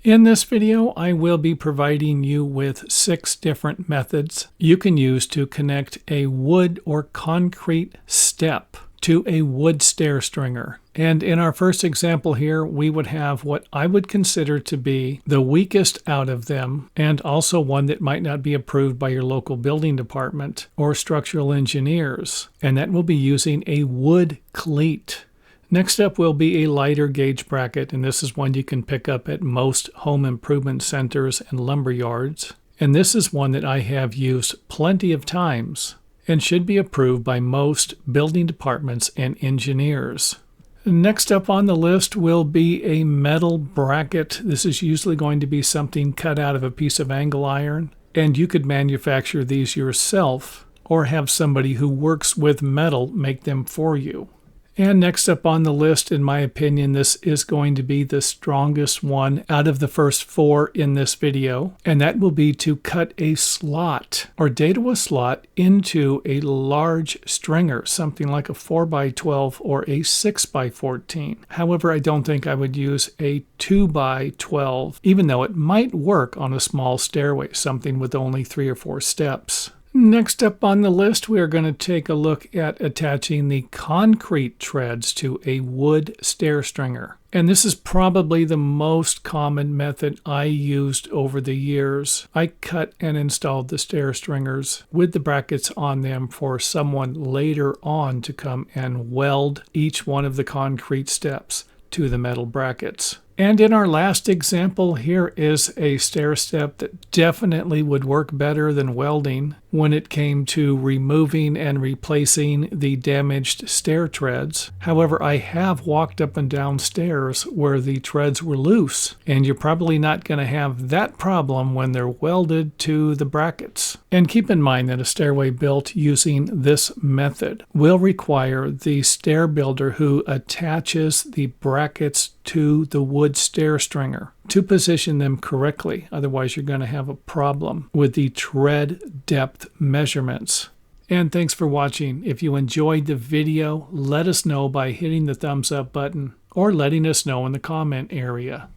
In this video, I will be providing you with 6 different methods you can use to connect a wood or concrete step to a wood stair stringer. And in our first example here, we would have what I would consider to be the weakest out of them, and also one that might not be approved by your local building department or structural engineers. And that will be using a wood cleat. Next up will be a lighter gauge bracket, and this is one you can pick up at most home improvement centers and lumber yards. And this is one that I have used plenty of times and should be approved by most building departments and engineers. Next up on the list will be a metal bracket. This is usually going to be something cut out of a piece of angle iron, and you could manufacture these yourself or have somebody who works with metal make them for you. And next up on the list, in my opinion, this is going to be the strongest one out of the first 4 in this video, and that will be to cut a slot or dado a slot into a large stringer, something like a 4x12 or a 6x14. However, I don't think I would use a 2x12, even though it might work on a small stairway, something with only 3 or 4 steps. Next up on the list, we are going to take a look at attaching the concrete treads to a wood stair stringer. And this is probably the most common method I used over the years. I cut and installed the stair stringers with the brackets on them for someone later on to come and weld each one of the concrete steps to the metal brackets. And in our last example, here is a stair step that definitely would work better than welding when it came to removing and replacing the damaged stair treads. However, I have walked up and down stairs where the treads were loose, and you're probably not going to have that problem when they're welded to the brackets. And keep in mind that a stairway built using this method will require the stair builder who attaches the brackets to the wood stair stringer to position them correctly. Otherwise, you're going to have a problem with the tread depth measurements. And thanks for watching. If you enjoyed the video, let us know by hitting the thumbs up button or letting us know in the comment area.